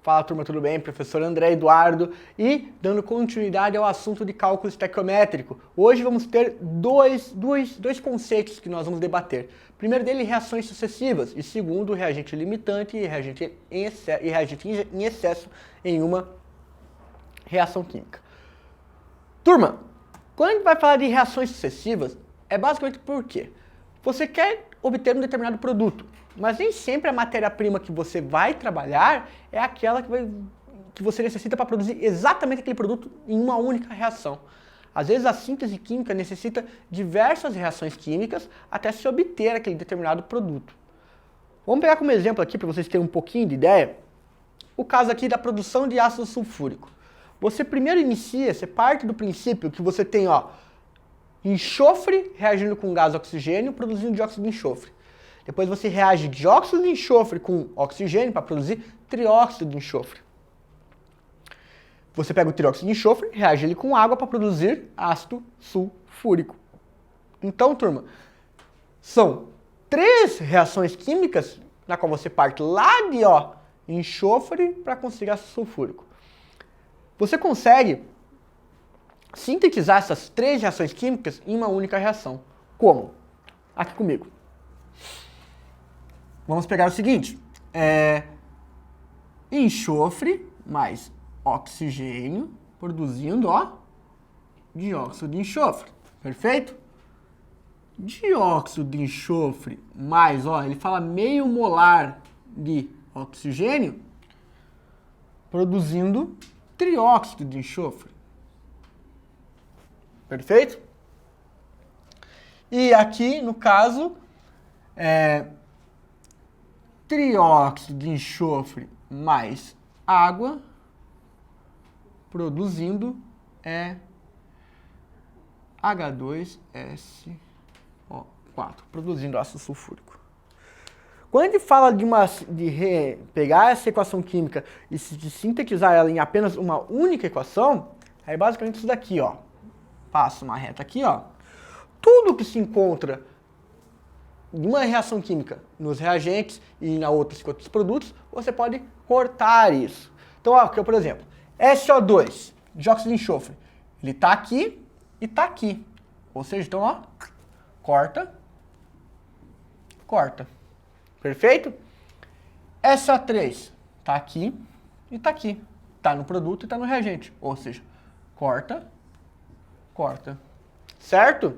Fala turma, tudo bem? Professor André Eduardo e dando continuidade ao assunto de cálculo estequiométrico. Hoje vamos ter dois conceitos que nós vamos debater. O primeiro dele, reações sucessivas, e segundo, reagente limitante e reagente em excesso em uma reação química. Turma, quando a gente vai falar de reações sucessivas, é basicamente por quê? Você quer obter um determinado produto, mas nem sempre a matéria-prima que você vai trabalhar é aquela que você necessita para produzir exatamente aquele produto em uma única reação. Às vezes a síntese química necessita diversas reações químicas até se obter aquele determinado produto. Vamos pegar como exemplo aqui, para vocês terem um pouquinho de ideia, o caso aqui da produção de ácido sulfúrico. Você primeiro inicia, você parte do princípio que você tem, enxofre reagindo com gás oxigênio, produzindo dióxido de enxofre. Depois você reage dióxido de enxofre com oxigênio para produzir trióxido de enxofre. Você pega o trióxido de enxofre, reage ele com água para produzir ácido sulfúrico. Então, turma, são 3 reações químicas na qual você parte lá de enxofre para conseguir ácido sulfúrico. Você consegue sintetizar essas 3 reações químicas em uma única reação. Como? Aqui comigo. Vamos pegar o seguinte, enxofre mais oxigênio produzindo, dióxido de enxofre, perfeito? Dióxido de enxofre mais, ele fala meio molar de oxigênio produzindo trióxido de enxofre, perfeito? E aqui, no caso, trióxido de enxofre mais água produzindo H2SO4, produzindo ácido sulfúrico. Quando a gente fala de pegar essa equação química e de sintetizar ela em apenas uma única equação, é basicamente isso daqui, Passa uma reta aqui, Tudo que se encontra em uma reação química nos reagentes e em outros produtos, você pode cortar isso. Então, aqui, por exemplo, SO2, dióxido de enxofre, ele está aqui e está aqui. Ou seja, então, corta. Perfeito? SO3 está aqui e está aqui. Está no produto e está no reagente. Ou seja, corta. Certo?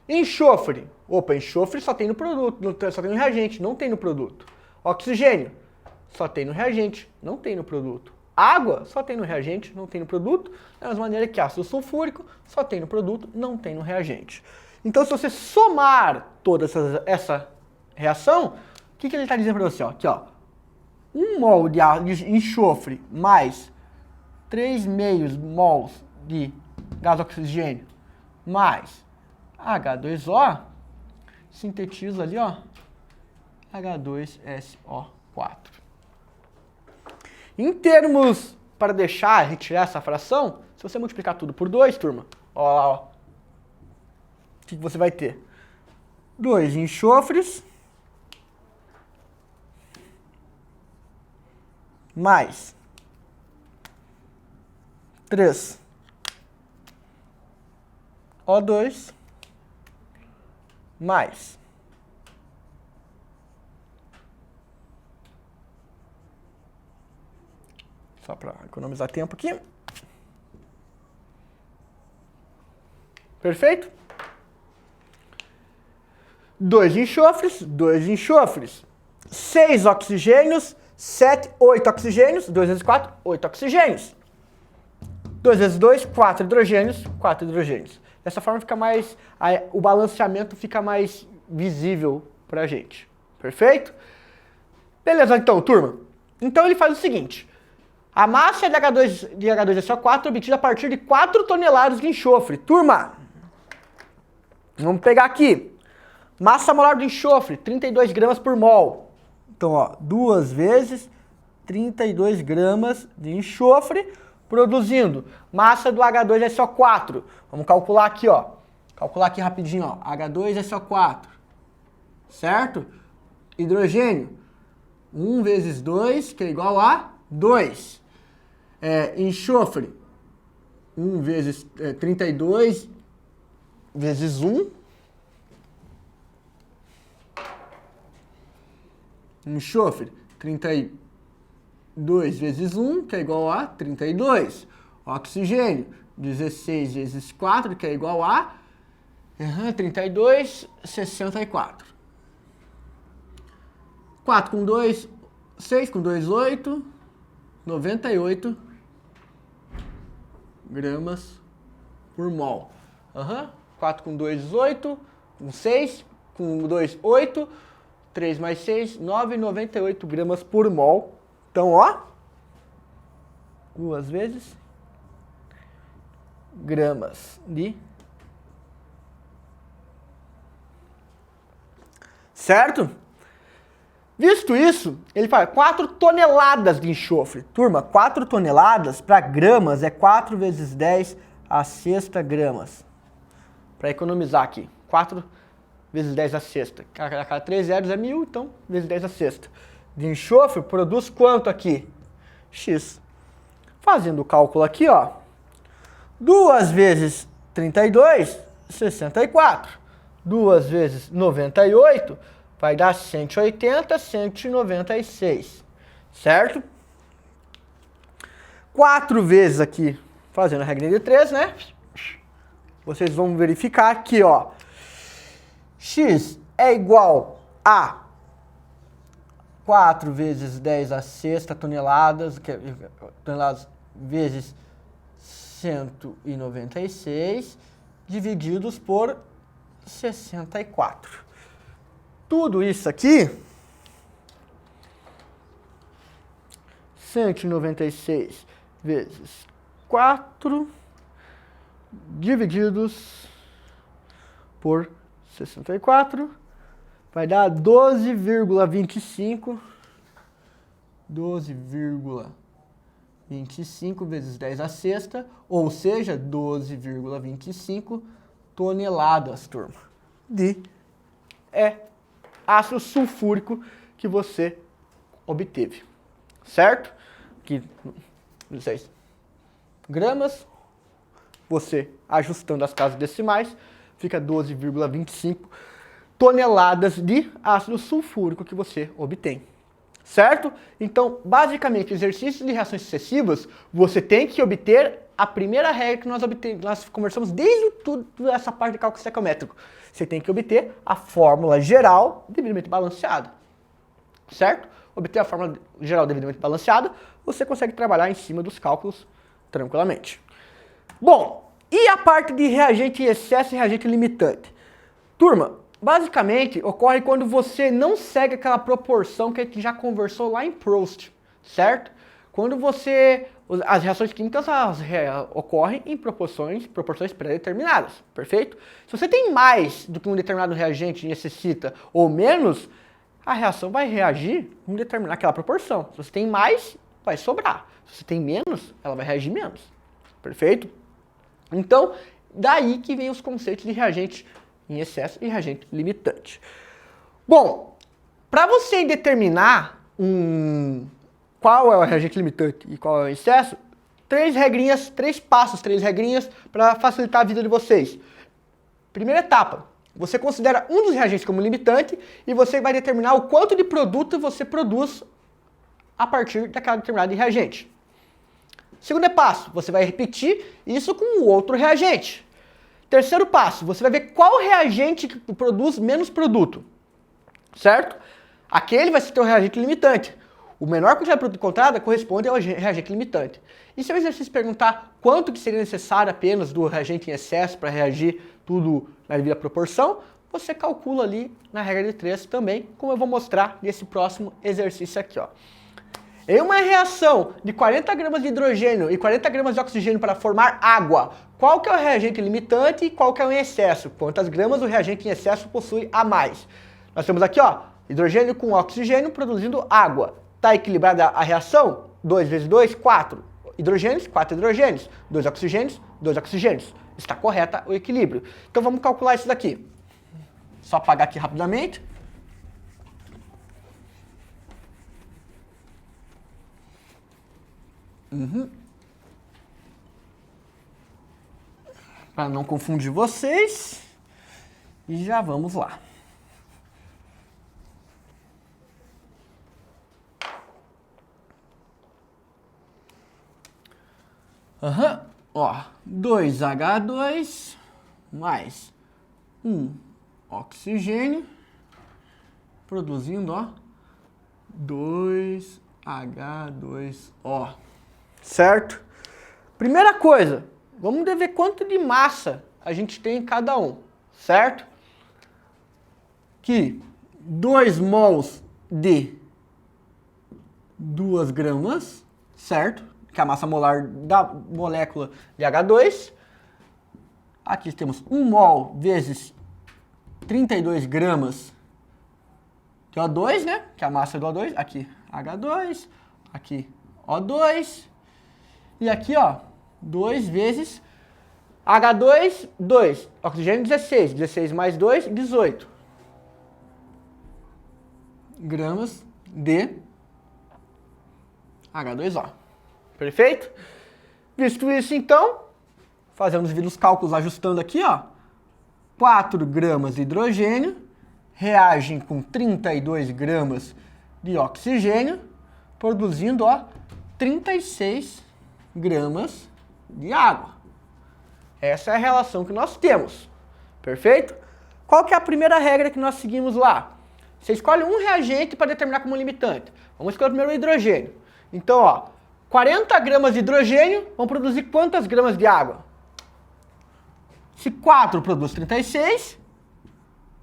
Enxofre. Enxofre só tem no produto, só tem no reagente, não tem no produto. Oxigênio. Só tem no reagente, não tem no produto. Água só tem no reagente, não tem no produto. Da mesma maneira que ácido sulfúrico só tem no produto, não tem no reagente. Então, se você somar toda essa reação, o que ele está dizendo para você? Aqui, 1 mol de enxofre mais 3,5 mols de gás oxigênio mais H2O, sintetiza ali, H2SO4. Em termos, para retirar essa fração, se você multiplicar tudo por 2, turma, o que você vai ter? 2 enxofres mais 3 O2 mais só para economizar tempo aqui. Perfeito? 2 enxofres, 6 oxigênios, 8 oxigênios, 2 vezes 4, 8 oxigênios. 2 vezes 2, 4 hidrogênios. Dessa forma fica o balanceamento fica mais visível pra gente. Perfeito? Beleza, então, turma. Então ele faz o seguinte. A massa de H2SO4 é obtida a partir de 4 toneladas de enxofre. Turma, vamos pegar aqui. Massa molar do enxofre, 32 gramas por mol. Então, 2 vezes 32 gramas de enxofre, produzindo massa do H2SO4. Vamos calcular aqui, Calcular aqui rapidinho, H2SO4. Certo? Hidrogênio. 1 vezes 2, que é igual a 2. Enxofre, 1 vezes 32 vezes 1. Enxofre, 32 vezes 1, que é igual a 32. Oxigênio, 16 vezes 4, que é igual a 32, 64. 4 com 2, 6 com 2, 8, 98 gramas por mol. 4 com 2, 8, com 6, com 2, 8, 3 mais 6, 9, 98 gramas por mol. Então, ó, 2 vezes gramas de... Certo? Visto isso, ele fala 4 toneladas de enxofre. Turma, 4 toneladas para gramas é 4 vezes 10 a sexta gramas. Para economizar aqui, 4 vezes 10 a sexta. Cada 3 zeros é 1000, então vezes 10 a sexta. De enxofre produz quanto aqui? X. Fazendo o cálculo aqui, ó. 2 vezes 32, 64. 2 vezes 98, vai dar 180, 196. Certo? 4 vezes aqui, fazendo a regrinha de 3, né? Vocês vão verificar aqui, ó. X é igual a 4 vezes 10 a sexta toneladas, toneladas vezes 196, divididos por 64. Tudo isso aqui, 196 vezes 4, divididos por 64, vai dar 12,25. 12,25 vezes 10 a sexta, ou seja, 12,25 toneladas, turma, de ácido sulfúrico que você obteve, certo? Que 16 gramas, você ajustando as casas decimais, fica 12,25 toneladas de ácido sulfúrico que você obtém. Certo? Então, basicamente, exercícios de reações sucessivas, você tem que obter a primeira regra que nós conversamos desde toda essa parte de cálculo estequiométrico. Você tem que obter a fórmula geral devidamente balanceada. Certo? Obter a fórmula geral devidamente balanceada, você consegue trabalhar em cima dos cálculos tranquilamente. Bom, e a parte de reagente em excesso e reagente limitante? Turma, basicamente, ocorre quando você não segue aquela proporção que a gente já conversou lá em Proust, certo? Quando as reações químicas ocorrem em proporções pré-determinadas, perfeito? Se você tem mais do que um determinado reagente necessita ou menos, a reação vai reagir em determinar aquela proporção. Se você tem mais, vai sobrar. Se você tem menos, ela vai reagir menos, perfeito? Então, daí que vem os conceitos de reagente em excesso e reagente limitante. Bom, para você determinar qual é o reagente limitante e qual é o excesso, 3 regrinhas para facilitar a vida de vocês. Primeira etapa, você considera um dos reagentes como limitante e você vai determinar o quanto de produto você produz a partir daquela determinada reagente. Segundo passo, você vai repetir isso com o outro reagente. Terceiro passo, você vai ver qual reagente que produz menos produto, certo? Aquele vai ser o reagente limitante. O menor quantidade de produto encontrada corresponde ao reagente limitante. E se o exercício perguntar quanto que seria necessário apenas do reagente em excesso para reagir tudo na devida proporção, você calcula ali na regra de 3 também, como eu vou mostrar nesse próximo exercício aqui, ó. Em uma reação de 40 gramas de hidrogênio e 40 gramas de oxigênio para formar água, qual que é o reagente limitante e qual que é o em excesso? Quantas gramas o reagente em excesso possui a mais? Nós temos aqui, ó, hidrogênio com oxigênio produzindo água. Está equilibrada a reação? 2 vezes 2, 4 hidrogênios, 4 hidrogênios. 2 oxigênios, 2 oxigênios. Está correta o equilíbrio. Então vamos calcular isso daqui. Só apagar aqui rapidamente. Para não confundir vocês. E já vamos lá. Ó, 2H2 mais oxigênio, produzindo, ó, 2H2O. Certo? Primeira coisa, vamos ver quanto de massa a gente tem em cada um, certo? Que 2 mols de 2 gramas, certo? Que é a massa molar da molécula de H2. Aqui temos 1 mol vezes 32 gramas de O2, né? Que é a massa do O2. Aqui H2, aqui O2. E aqui, ó, 2 vezes H2, 2. Oxigênio, 16. 16 mais 2, 18 gramas de H2O. Perfeito? Visto isso, então, fazemos os cálculos ajustando aqui, ó. 4 gramas de hidrogênio reagem com 32 gramas de oxigênio, produzindo, ó, 36 gramas de água. Essa é a relação que nós temos. Perfeito? Qual que é a primeira regra que nós seguimos lá? Você escolhe um reagente para determinar como limitante. Vamos escolher primeiro o hidrogênio. Então, ó, 40 gramas de hidrogênio vão produzir quantas gramas de água? Se 4 produz 36,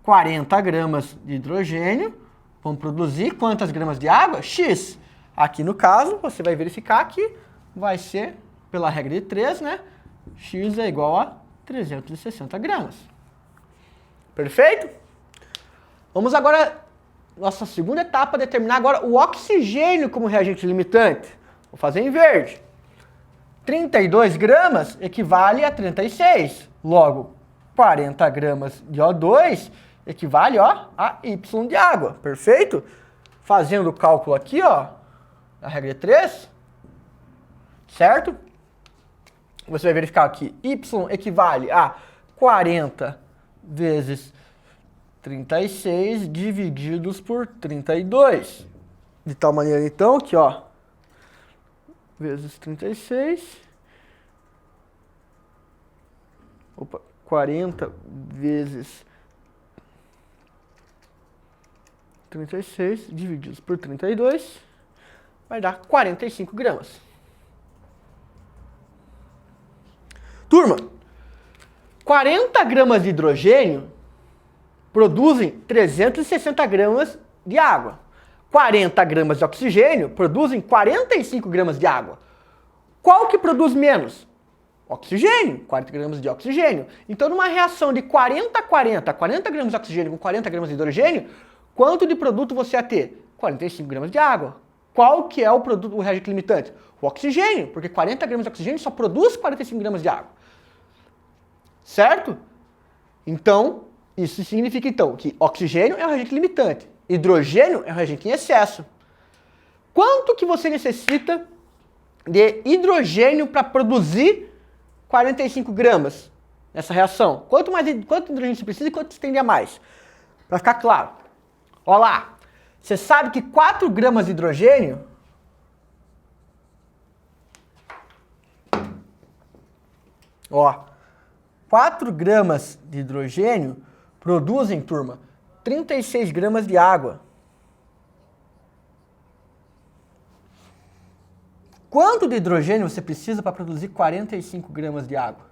40 gramas de hidrogênio vão produzir quantas gramas de água? X. Aqui no caso, você vai verificar que vai ser, pela regra de 3, né? X é igual a 360 gramas. Perfeito? Vamos agora, nossa segunda etapa, determinar agora o oxigênio como reagente limitante. Vou fazer em verde. 32 gramas equivale a 36. Logo, 40 gramas de O2 equivale, ó, a Y de água. Perfeito? Fazendo o cálculo aqui, ó, da regra de 3, certo? Você vai verificar que Y equivale a 40 vezes 36 divididos por 32. De tal maneira, então, que, ó, vezes 36. Opa, 40 vezes 36 divididos por 32 vai dar 45 gramas. Turma, 40 gramas de hidrogênio produzem 360 gramas de água. 40 gramas de oxigênio produzem 45 gramas de água. Qual que produz menos? Oxigênio, 40 gramas de oxigênio. Então, numa reação de 40 a 40, 40 gramas de oxigênio com 40 gramas de hidrogênio, quanto de produto você ia ter? 45 gramas de água. Qual que é o produto, o reagente limitante? O oxigênio, porque 40 gramas de oxigênio só produz 45 gramas de água. Certo? Então, isso significa então que oxigênio é um reagente limitante, hidrogênio é um reagente em excesso. Quanto que você necessita de hidrogênio para produzir 45 gramas nessa reação? Quanto hidrogênio você precisa e quanto você tem a mais? Para ficar claro. Olha lá, você sabe que 4 gramas de hidrogênio ó, 4 gramas de hidrogênio produzem, turma, 36 gramas de água. Quanto de hidrogênio você precisa para produzir 45 gramas de água?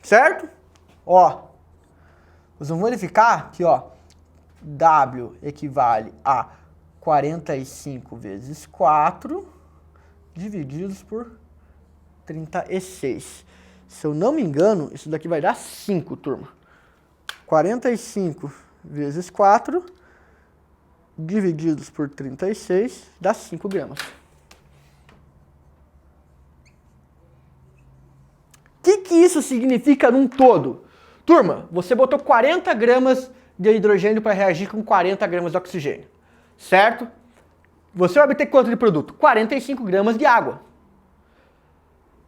Certo? Ó, nós vamos verificar que, ó, W equivale a 45 vezes 4 divididos por 36. Se eu não me engano, isso daqui vai dar 5, turma. 45 vezes 4 divididos por 36 dá 5 gramas. O que isso significa num todo? Turma, você botou 40 gramas de hidrogênio para reagir com 40 gramas de oxigênio, certo? você vai obter quanto de produto? 45 gramas de água.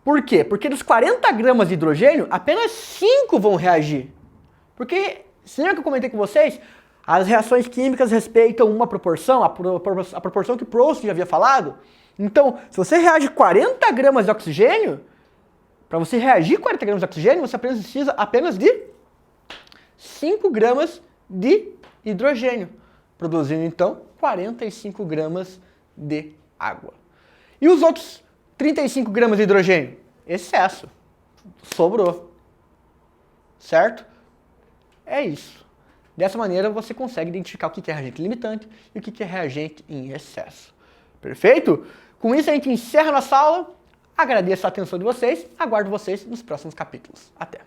Por quê? Porque dos 40 gramas de hidrogênio, apenas 5 vão reagir. Porque, se lembra que eu comentei com vocês? As reações químicas respeitam uma proporção, a proporção que Proust já havia falado. Então, se você reage 40 gramas de oxigênio, para você reagir 40 gramas de oxigênio, você precisa apenas de 5 gramas de hidrogênio, produzindo então 45 gramas de água. E os outros 35 gramas de hidrogênio? Excesso. Sobrou. Certo? É isso. Dessa maneira você consegue identificar o que é reagente limitante e o que é reagente em excesso. Perfeito? Com isso a gente encerra a nossa aula. Agradeço a atenção de vocês. Aguardo vocês nos próximos capítulos. Até!